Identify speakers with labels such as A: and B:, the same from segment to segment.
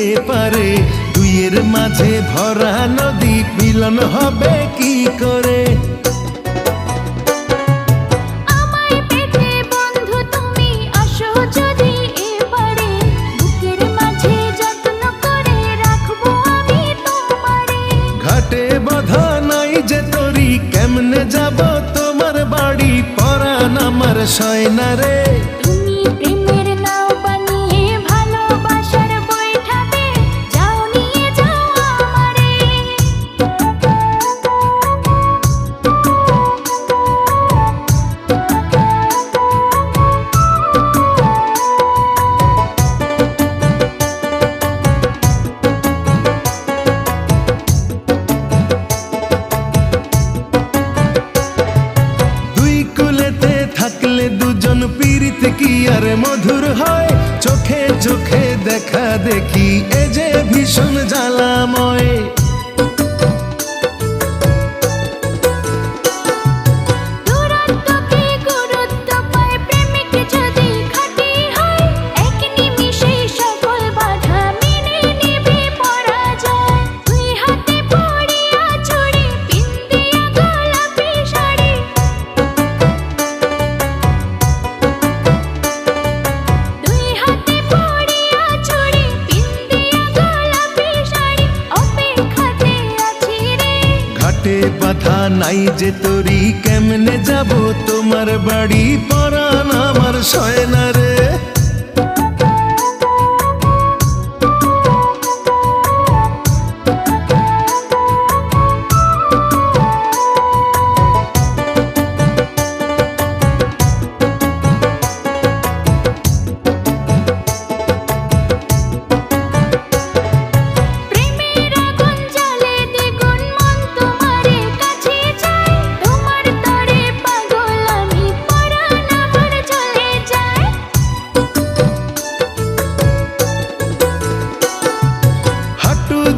A: এপারে, দুইয়ের মাঝে ভরা নদী মিলন হবে কি করে? ঘাটে বাঁধা নাই যে তরি, কেমনে যাব তোমার বাড়ি? পরাণ আমার সয় না রে। থাকলে দুজন পীড়িত কি আর মধুর হয়? চোখে চোখে দেখা দেখি এ যে ভীষণ জ্বালাময়। বাধা নাই যে তরি, কেমনে যাব তোমার বাড়ি? পরাণ আমার সয় না রে।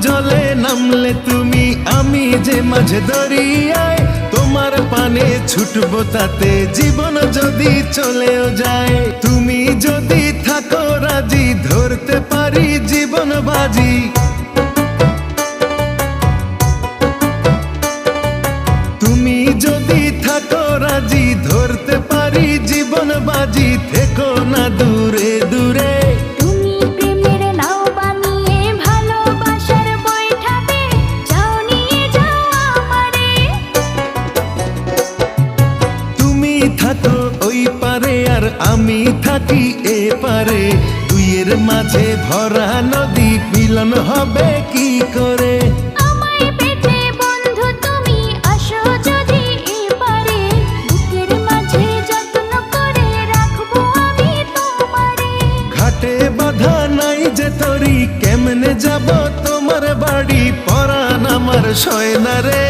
A: জলে নামলে তুমি, আমি যে মাঝে দরিয়ায়, তোমার পানে ছুটবো তাতে জীবন যদি চলেও যায়। তুমি যদি থাকো রাজি, ধরতে পারি জীবন বাজি। তুমি যদি থাকো রাজি, ধরতে পারি জীবন বাজি। থেকো না দূরে দূরে, থাকো ওই পারে আর আমি থাকি এপারে, দুইয়ের মাঝে ভরা নদী মিলন হবে কি করে? ঘাটে বাঁধা নাই যে তরি, কেমনে যাব তোমার বাড়ি? পরাণ আমার সয় না রে।